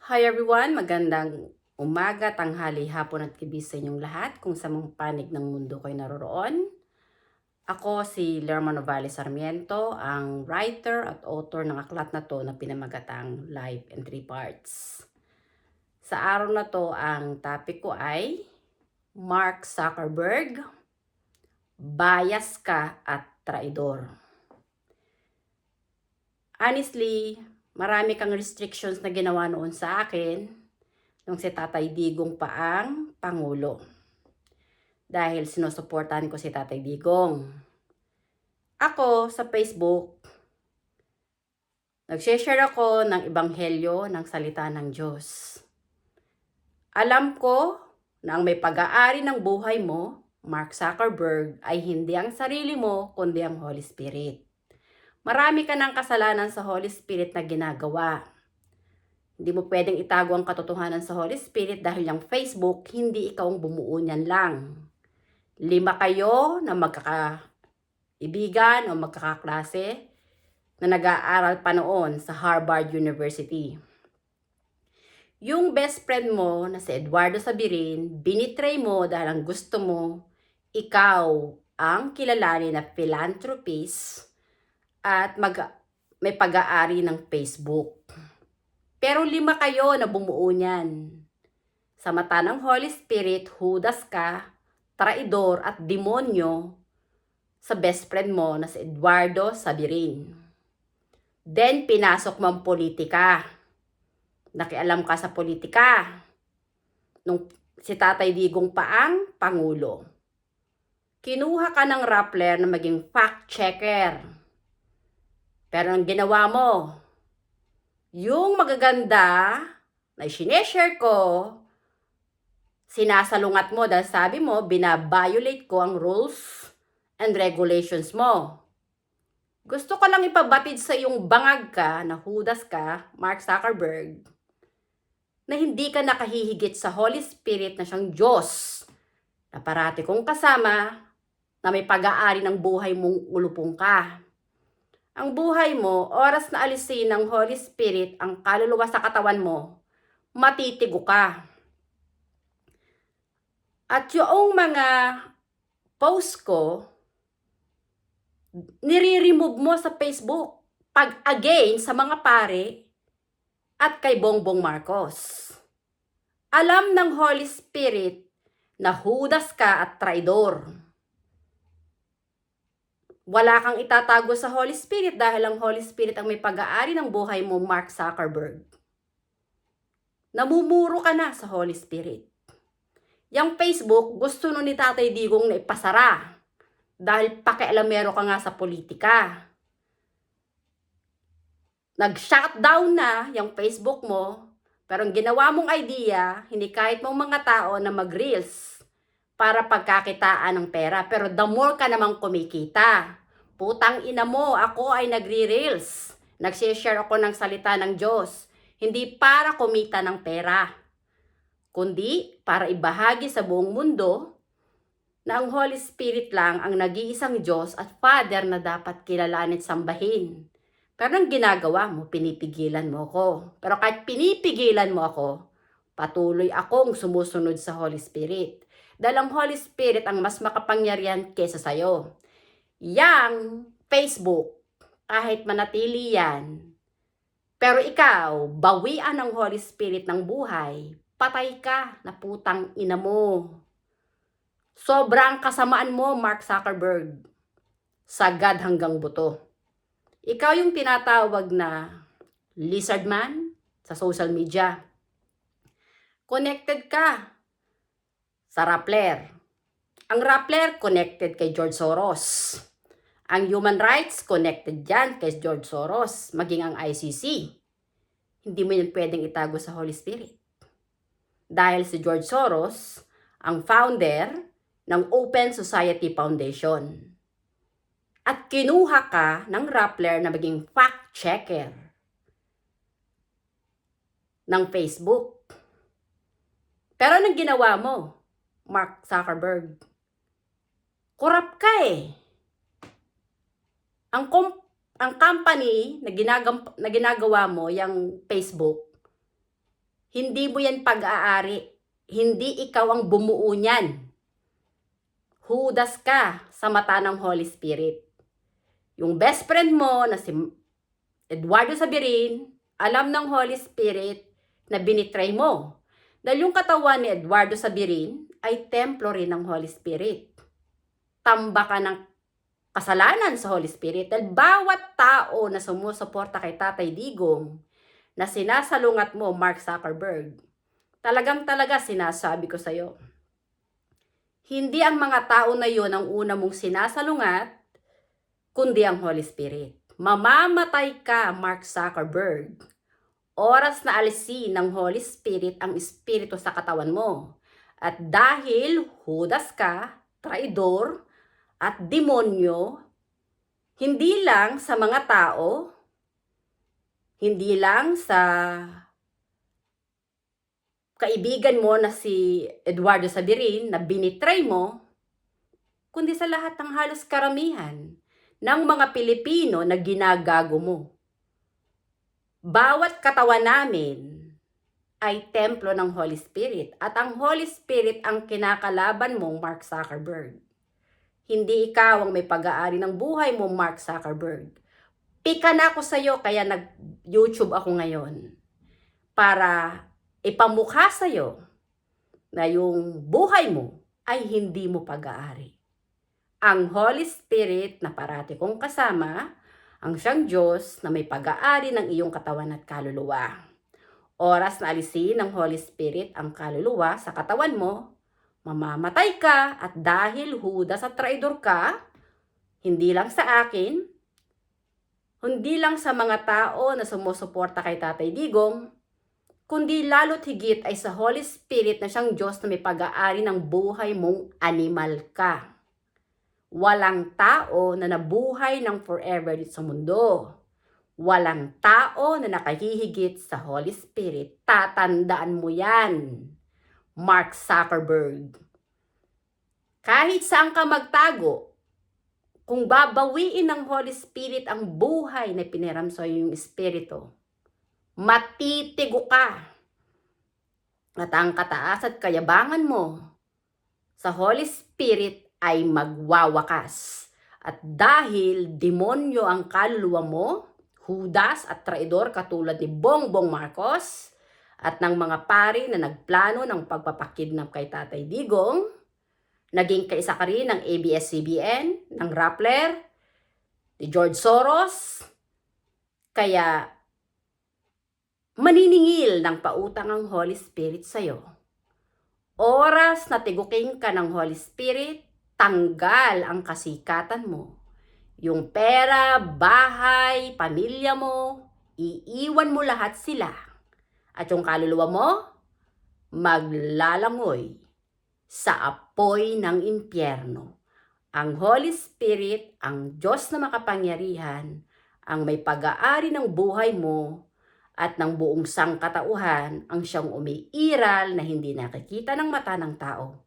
Hi everyone! Magandang umaga, tanghali, hapon at gabi sa inyong lahat kung sa mga panig ng mundo kayo naroroon. Ako si Lerma Novales Sarmiento, ang writer at author ng aklat na to na pinamagatang Life in Three Parts. Sa araw na to, ang topic ko ay Mark Zuckerberg, bias ka at traidor. Honestly, marami kang restrictions na ginawa noon sa akin nung si Tatay Digong pa ang Pangulo. Dahil sinusuportahan ko si Tatay Digong. Ako sa Facebook, nag-share ako ng ebanghelyo ng salita ng Diyos. Alam ko na ang may pag-aari ng buhay mo, Mark Zuckerberg, ay hindi ang sarili mo, kundi ang Holy Spirit. Marami ka ng kasalanan sa Holy Spirit na ginagawa. Hindi mo pwedeng itago ang katotohanan sa Holy Spirit dahil yung Facebook, hindi ikaw ang bumuo niyan lang. 5 kayo na magkakaibigan o magkakaklase na nag-aaral pa noon sa Harvard University. Yung best friend mo na si Eduardo Sabirin, binitray mo dahil ang gusto mo, ikaw ang kilalanin na philanthropist at may pag-aari ng Facebook. Pero 5 kayo na bumuo niyan. Sa mata ng Holy Spirit, hudas ka, traidor at demonyo sa best friend mo na si Eduardo Sabirin. Then, pinasok mo ang politika. Nakialam ka sa politika. Nung si Tatay Digong pa ang Pangulo. Kinuha ka ng Rappler na maging fact-checker. Pero ang ginawa mo, yung magaganda na sineshare ko, sinasalungat mo dahil sabi mo, binabiolate ko ang rules and regulations mo. Gusto ko lang ipabatid sa iyong bangag ka, na hudas ka, Mark Zuckerberg, na hindi ka nakahihigit sa Holy Spirit na siyang Diyos, na parati kong kasama, na may pag-aari ng buhay mong ulupong ka. Ang buhay mo, oras na alisin ng Holy Spirit ang kaluluwa sa katawan mo, matitigo ka. At yung mga post ko, nire-remove mo sa Facebook pag again sa mga pare at kay Bongbong Marcos. Alam ng Holy Spirit na hudas ka at traidor. Wala kang itatago sa Holy Spirit dahil ang Holy Spirit ang may pag-aari ng buhay mo, Mark Zuckerberg. Namumuro ka na sa Holy Spirit. Yang Facebook, gusto nun ni Tatay Digong na ipasara dahil pakialamero ka nga sa politika. Nag-shutdown na yung Facebook mo, pero ang ginawa mong idea, hindi kahit mong mga tao na mag-reels para pagkakitaan ng pera. Pero the more ka namang kumikita. Putang ina mo, ako ay nagre-reels. Nag-share ako ng salita ng Diyos. Hindi para kumita ng pera, kundi para ibahagi sa buong mundo na ang Holy Spirit lang ang nag-iisang Diyos at Father na dapat kilalanin at sambahin. Pero ang ginagawa mo, pinipigilan mo ako. Pero kahit pinipigilan mo ako, patuloy akong sumusunod sa Holy Spirit. Dahil ang Holy Spirit ang mas makapangyarihan kesa sa'yo. Yang Facebook, kahit manatili yan, pero ikaw, bawian ng Holy Spirit ng buhay, patay ka na putang ina mo. Sobrang kasamaan mo, Mark Zuckerberg. Sagad hanggang buto. Ikaw yung tinatawag na lizard man sa social media. Connected ka sa Rappler. Ang Rappler connected kay George Soros. Ang human rights connected yan kay George Soros, maging ang ICC. Hindi mo yan pwedeng itago sa Holy Spirit. Dahil si George Soros, ang founder ng Open Society Foundation. At kinuha ka ng Rappler na maging fact-checker ng Facebook. Pero anong ginawa mo, Mark Zuckerberg? Corrupt ka eh. Ang company na ginagawa mo, yung Facebook, Hindi mo yan pag-aari. Hindi ikaw ang bumuo niyan. Judas ka sa mata ng Holy Spirit. Yung best friend mo na si Eduardo Sabirin, alam ng Holy Spirit na binitray mo. Dahil yung katawan ni Eduardo Sabirin ay templo rin ng Holy Spirit. Tambakan ng kasalanan sa Holy Spirit. Dahil bawat tao na sumusuporta kay Tatay Digong na sinasalungat mo, Mark Zuckerberg, talaga sinasabi ko sa'yo, hindi ang mga tao na yon ang una mong sinasalungat, kundi ang Holy Spirit. Mamamatay ka, Mark Zuckerberg. Oras na alisin ng Holy Spirit ang espiritu sa katawan mo. At dahil Judas ka, traidor, at demonyo, hindi lang sa mga tao, hindi lang sa kaibigan mo na si Eduardo Sabirin na binitray mo, kundi sa lahat ng halos karamihan ng mga Pilipino na ginagago mo. Bawat katawan namin ay templo ng Holy Spirit at ang Holy Spirit ang kinakalaban mong Mark Zuckerberg. Hindi ikaw ang may pag-aari ng buhay mo, Mark Zuckerberg. Pika na ako sa'yo kaya nag-YouTube ako ngayon para ipamukha sa'yo na yung buhay mo ay hindi mo pag-aari. Ang Holy Spirit na parati kong kasama, ang siyang Diyos na may pag-aari ng iyong katawan at kaluluwa. Oras na alisin ng Holy Spirit ang kaluluwa sa katawan mo, mamamatay ka at dahil Judas at traidor ka, hindi lang sa akin, hindi lang sa mga tao na sumusuporta kay Tatay Digong, kundi lalo't higit ay sa Holy Spirit na siyang Diyos na may pag-aari ng buhay mong animal ka. Walang tao na nabuhay ng forever dito sa mundo. Walang tao na nakahihigit sa Holy Spirit. Tatandaan mo yan, Mark Zuckerberg. Kahit saan ka magtago, kung babawiin ng Holy Spirit ang buhay na piniram sa iyong espiritu, matitigo ka. At ang kataas at kayabangan mo sa Holy Spirit ay magwawakas. At dahil demonyo ang kaluluwa mo, Judas at traidor katulad ni Bongbong Marcos at ng mga pari na nagplano ng pagpapakidnap kay Tatay Digong, naging kaisa ka rin ng ABS-CBN, ng Rappler, ni George Soros, kaya maniningil ng pautang ang Holy Spirit sa'yo. Oras na tiguking ka ng Holy Spirit, tanggal ang kasikatan mo. Yung pera, bahay, pamilya mo, iiwan mo lahat sila. At yung kaluluwa mo, maglalangoy sa apoy ng impyerno. Ang Holy Spirit, ang Diyos na makapangyarihan, ang may pag-aari ng buhay mo at ng buong sangkatauhan, ang siyang umiiral na hindi nakikita ng mata ng tao.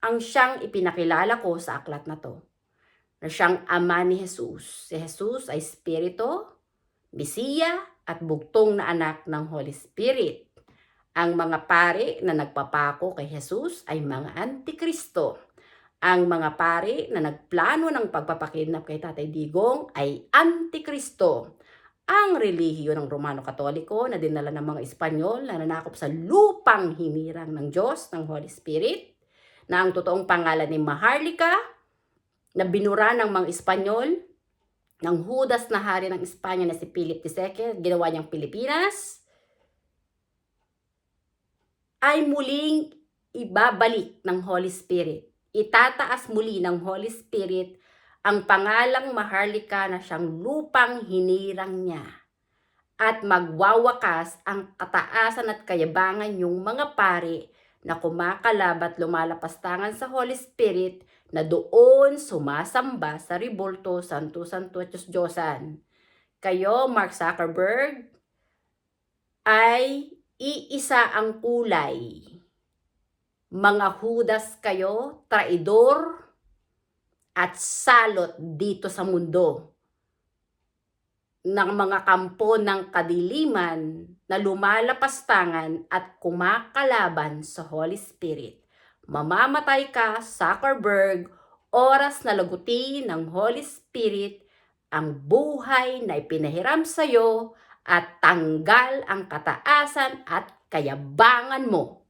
Ang siyang ipinakilala ko sa aklat na to, na siyang ama ni Jesus. Si Jesus ay Espiritu, Mesiya at bugtong na anak ng Holy Spirit. Ang mga pari na nagpapako kay Jesus ay mga antikristo. Ang mga pari na nagplano ng pagpapakidnap kay Tatay Digong ay antikristo. Ang relihiyon ng Romano Katoliko na dinala ng mga Espanyol na nanakop sa lupang hinirang ng Diyos, ng Holy Spirit, na ang totoong pangalan ni Maharlika, na binura ng mga Espanyol, ng Judas na hari ng Espanya na si Philip II, ginawa niyang Pilipinas, ay muling ibabalik ng Holy Spirit. Itataas muli ng Holy Spirit ang pangalang Maharlika na siyang lupang hinirang niya. At magwawakas ang kataasan at kayabangan yung mga pari na kumakalab at lumalapastangan sa Holy Spirit na doon sumasamba sa Rebulto, Santo at Diyos-Diyosan. Kayo, Mark Zuckerberg, ay iisa ang kulay. Mga Judas kayo, traidor, at salot dito sa mundo ng mga kampo ng kadiliman na lumalapastangan at kumakalaban sa Holy Spirit. Mamamatay ka, Zuckerberg, oras na lagutin ng Holy Spirit ang buhay na ipinahiram sa iyo at tanggal ang kataasan at kayabangan mo.